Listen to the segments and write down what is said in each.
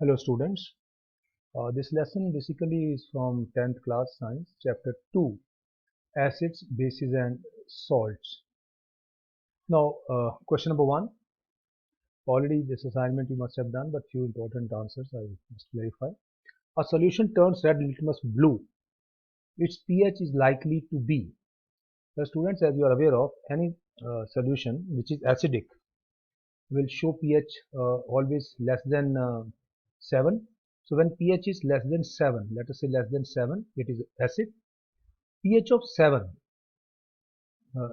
Hello students, this lesson basically is from 10th class science chapter 2 acids, bases and salts. Now question number 1, already this assignment you must have done but few important answers I must clarify. A solution turns red litmus blue, its pH is likely to be. The students, as you are aware of, any solution which is acidic will show pH always less than 7. So when pH is less than 7, let us say less than 7, it is acid. pH of 7, uh,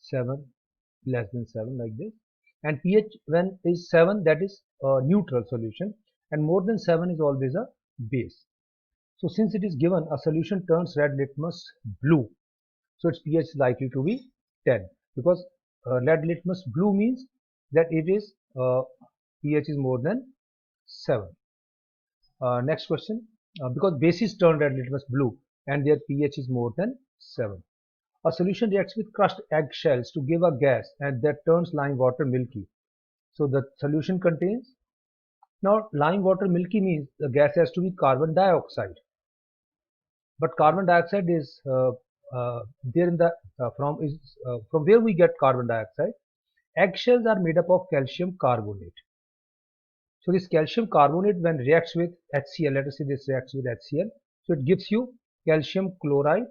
7 less than 7 like this, and pH when is 7, that is a neutral solution, and more than 7 is always a base. So since it is given a solution turns red litmus blue, so its pH is likely to be 10, because red litmus blue means that it is pH is more than 7. Next question, because bases turn red litmus blue and their pH is more than 7. A solution reacts with crushed egg shells to give a gas and that turns lime water milky. So the solution contains, now lime water milky means the gas has to be carbon dioxide. But carbon dioxide is there in the from where we get carbon dioxide. Eggshells are made up of calcium carbonate. So this calcium carbonate when reacts with HCl, let us say this reacts with HCl, so it gives you calcium chloride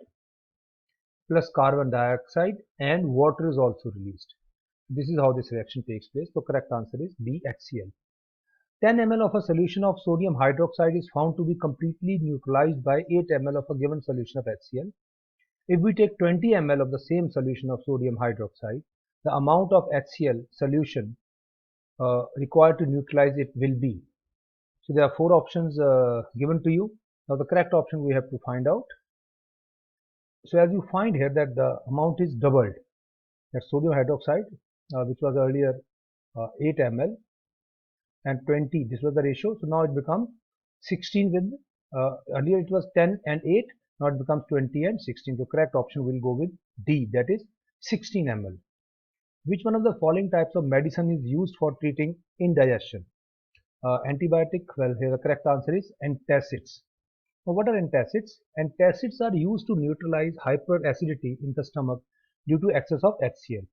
plus carbon dioxide and water is also released. This is how this reaction takes place. So correct answer is B, HCl. 10 ml of a solution of sodium hydroxide is found to be completely neutralized by 8 ml of a given solution of HCl. If we take 20 ml of the same solution of sodium hydroxide, the amount of HCl solution required to neutralize it will be. So there are 4 options given to you. Now the correct option we have to find out. So as you find here that the amount is doubled. That sodium hydroxide, which was earlier 8 ml and 20, this was the ratio. So now it becomes 16 with, earlier it was 10 and 8, now it becomes 20 and 16. The correct option will go with D, that is 16 ml. Which one of the following types of medicine is used for treating indigestion? Antibiotic, well here the correct answer is antacids. Now what are antacids? Antacids are used to neutralize hyperacidity in the stomach due to excess of HCl.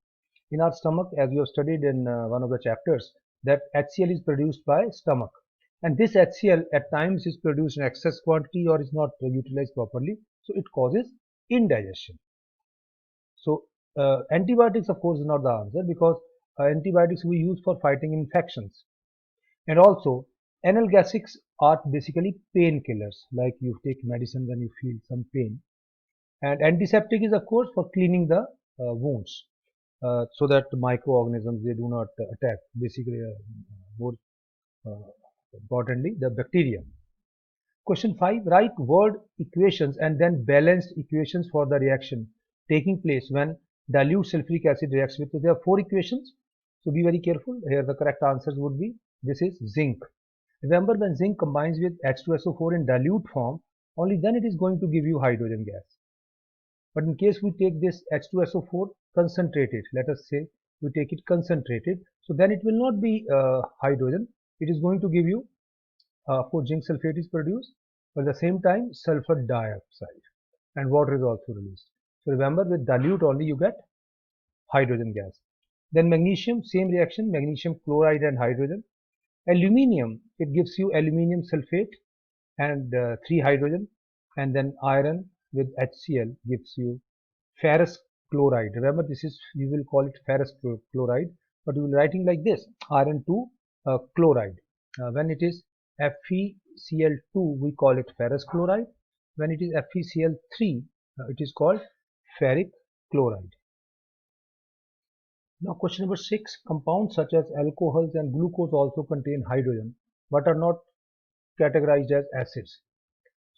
In our stomach, as we have studied in one of the chapters, that HCl is produced by stomach, and this HCl at times is produced in excess quantity or is not utilized properly, so it causes indigestion. So antibiotics of course is not the answer, because antibiotics we use for fighting infections, and also analgesics are basically painkillers, like you take medicine when you feel some pain, and antiseptic is of course for cleaning the wounds, so that microorganisms they do not attack, basically more uh, importantly the bacteria. Question 5, write word equations and then balanced equations for the reaction taking place when dilute sulfuric acid reacts with, so there are 4 equations, so be very careful here. The correct answers would be, this is zinc. Remember, when zinc combines with H2SO4 in dilute form, only then it is going to give you hydrogen gas. But in case we take this H2SO4 concentrated, let us say we take it concentrated, so then it will not be hydrogen, it is going to give you, of course zinc sulfate is produced, but at the same time sulfur dioxide and water is also released. So remember, with dilute only you get hydrogen gas. Then magnesium, same reaction, magnesium chloride and hydrogen. Aluminium, it gives you aluminium sulfate and 3 hydrogen, and then iron with HCl gives you ferrous chloride. Remember, this is, you will call it ferrous chloride, but you will writing like this, iron 2 chloride. When it is FeCl2, we call it ferrous chloride. When it is FeCl3, it is called ferric chloride. Now question number 6, compounds such as alcohols and glucose also contain hydrogen but are not categorized as acids.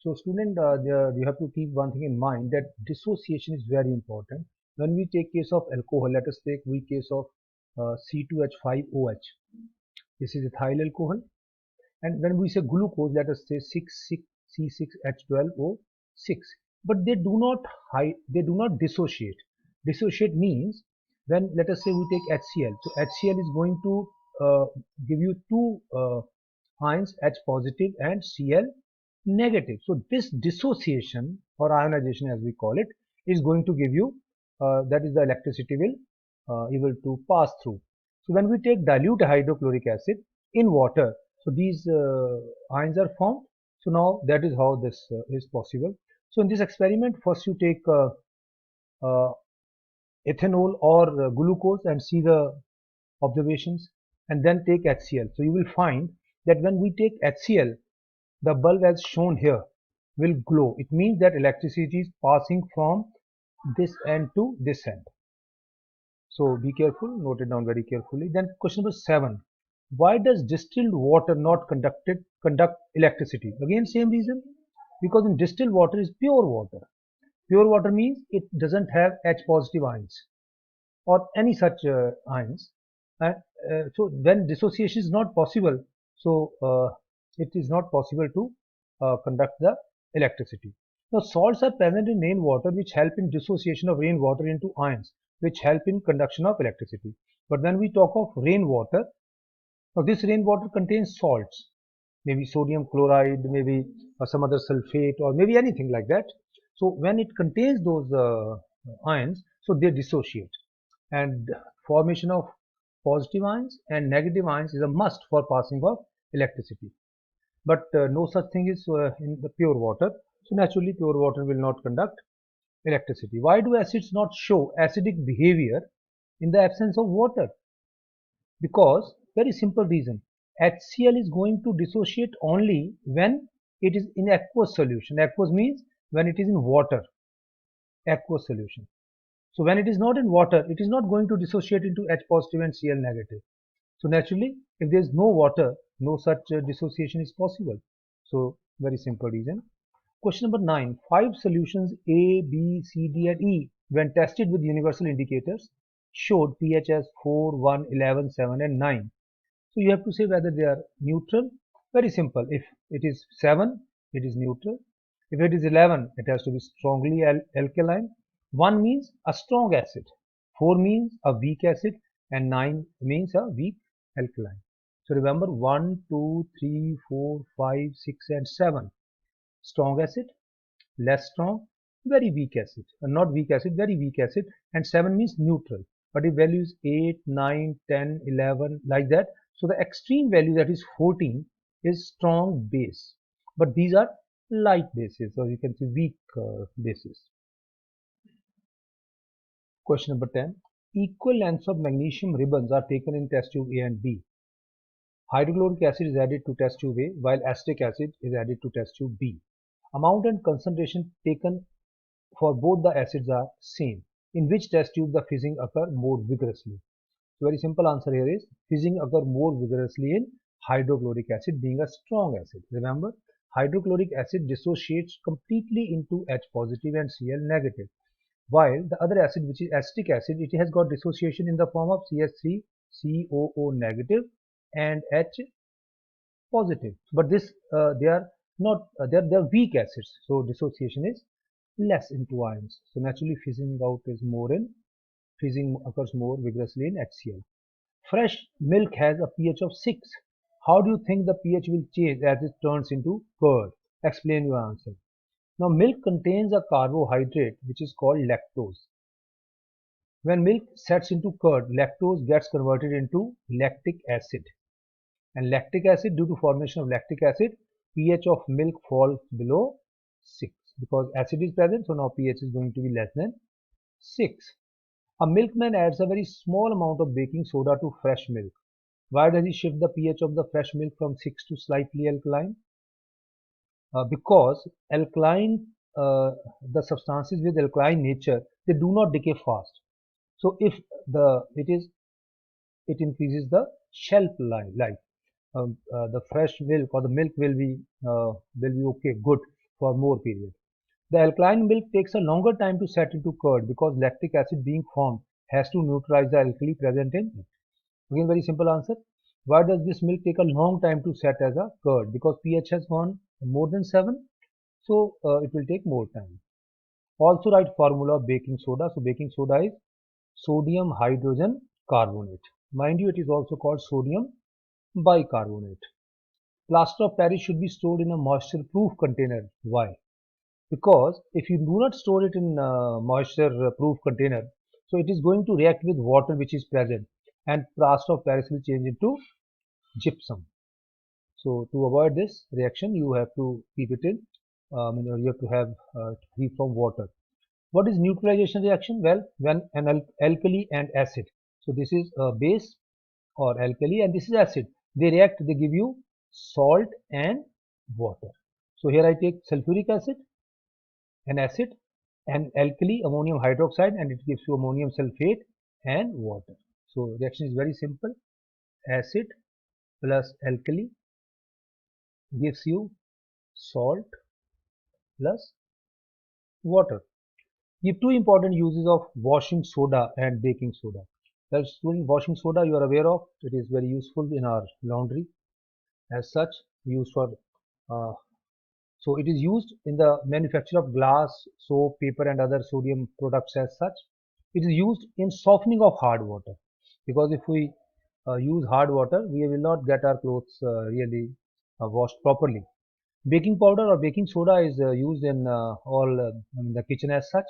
So student, you have to keep one thing in mind, that dissociation is very important. When we take case of alcohol, let us take we case of C2H5OH. This is ethyl alcohol. And when we say glucose, let us say 6C6H12O6. But they do not dissociate. Dissociate means when, let us say we take HCl. So HCl is going to give you 2 ions H positive and Cl negative. So this dissociation or ionization as we call it is going to give you that is the electricity will able to pass through. So when we take dilute hydrochloric acid in water, so these ions are formed. So now that is how this is possible. So in this experiment, first you take uh, ethanol or glucose and see the observations, and then take HCl. So you will find that when we take HCl, the bulb as shown here will glow. It means that electricity is passing from this end to this end. So be careful, note it down very carefully. Then question number 7. Why does distilled water not conduct electricity? Again same reason, because in distilled water is pure water. Pure water means it doesn't have H positive ions or any such ions. So when dissociation is not possible, so it is not possible to conduct the electricity. Now salts are present in rainwater which help in dissociation of rainwater into ions which help in conduction of electricity. But when we talk of rainwater, now this rainwater contains salts, maybe sodium chloride, maybe some other sulfate, or maybe anything like that. So when it contains those ions, so they dissociate, and formation of positive ions and negative ions is a must for passing of electricity. But no such thing is in the pure water. So naturally pure water will not conduct electricity. Why do acids not show acidic behavior in the absence of water? Because very simple reason, HCl is going to dissociate only when it is in aqueous solution. Aqueous means when it is in water, aqueous solution. So when it is not in water, it is not going to dissociate into H positive and Cl negative. So naturally, if there is no water, no such dissociation is possible. So very simple reason. Question number 9. 5 solutions A, B, C, D and E when tested with universal indicators showed pH as 4, 1, 11, 7 and 9. So you have to say whether they are neutral. Very simple. If it is 7, it is neutral. If it is 11, it has to be strongly alkaline. 1 means a strong acid. 4 means a weak acid. And 9 means a weak alkaline. So remember 1, 2, 3, 4, 5, 6 and 7. Strong acid, less strong, very weak acid. Not weak acid, very weak acid. And 7 means neutral. But if value is 8, 9, 10, 11 like that, so the extreme value, that is 14, is strong base. But these are light bases, or you can say weak bases. Question number 10. Equal lengths of magnesium ribbons are taken in test tube A and B. Hydrochloric acid is added to test tube A while acetic acid is added to test tube B. Amount and concentration taken for both the acids are same. In which test tube the fizzing occur more vigorously? So very simple answer here is fizzing occur more vigorously in hydrochloric acid, being a strong acid. Remember, hydrochloric acid dissociates completely into H positive and Cl negative, while the other acid, which is acetic acid, it has got dissociation in the form of CH3, COO negative and H positive. But this they are not they are weak acids, so dissociation is less into ions. So naturally fizzing occurs more vigorously in HCl. Fresh milk has a pH of 6. How do you think the pH will change as it turns into curd? Explain your answer. Now milk contains a carbohydrate which is called lactose. When milk sets into curd, lactose gets converted into lactic acid. And lactic acid, due to formation of lactic acid, pH of milk falls below 6. Because acid is present, so now pH is going to be less than 6. A milkman adds a very small amount of baking soda to fresh milk. Why does he shift the pH of the fresh milk from 6 to slightly alkaline? Because alkaline, the substances with alkaline nature, they do not decay fast. So if it increases the shelf life. The fresh milk or the milk will be okay, good for more period. The alkaline milk takes a longer time to set into curd because lactic acid being formed has to neutralize the alkali present in it. Again, very simple answer. Why does this milk take a long time to set as a curd? Because pH has gone more than 7, so it will take more time. Also write formula of baking soda. So baking soda is sodium hydrogen carbonate. Mind you, it is also called sodium bicarbonate. plaster of Paris should be stored in a moisture proof container. Why? Because if you do not store it in a moisture proof container, so it is going to react with water which is present, and plaster of Paris will change into gypsum. So to avoid this reaction, you have to keep it in, you have to have free from water. What is neutralization reaction? Well, when an alkali and acid, so this is a base or alkali and this is acid, they react, they give you salt and water. So here I take sulfuric acid, an acid, and alkali, ammonium hydroxide, and it gives you ammonium sulfate and water. So reaction is very simple. Acid plus alkali gives you salt plus water. Give two important uses of washing soda and baking soda. Well, student, washing soda you are aware of. It is very useful in our laundry. As such, used for uh, so it is used in the manufacture of glass, soap, paper, and other sodium products. As such, it is used in softening of hard water, because if we use hard water, we will not get our clothes really washed properly. Baking powder or baking soda is used in all in the kitchen. As such,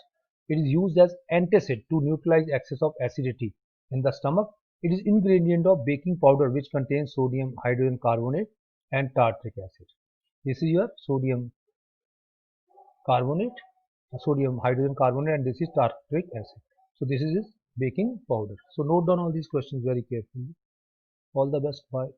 it is used as antacid to neutralize excess of acidity in the stomach. It is ingredient of baking powder which contains sodium hydrogen carbonate and tartaric acid. This is your sodium carbonate, sodium hydrogen carbonate, and this is tartaric acid. So this is baking powder. So note down all these questions very carefully. All the best. Bye.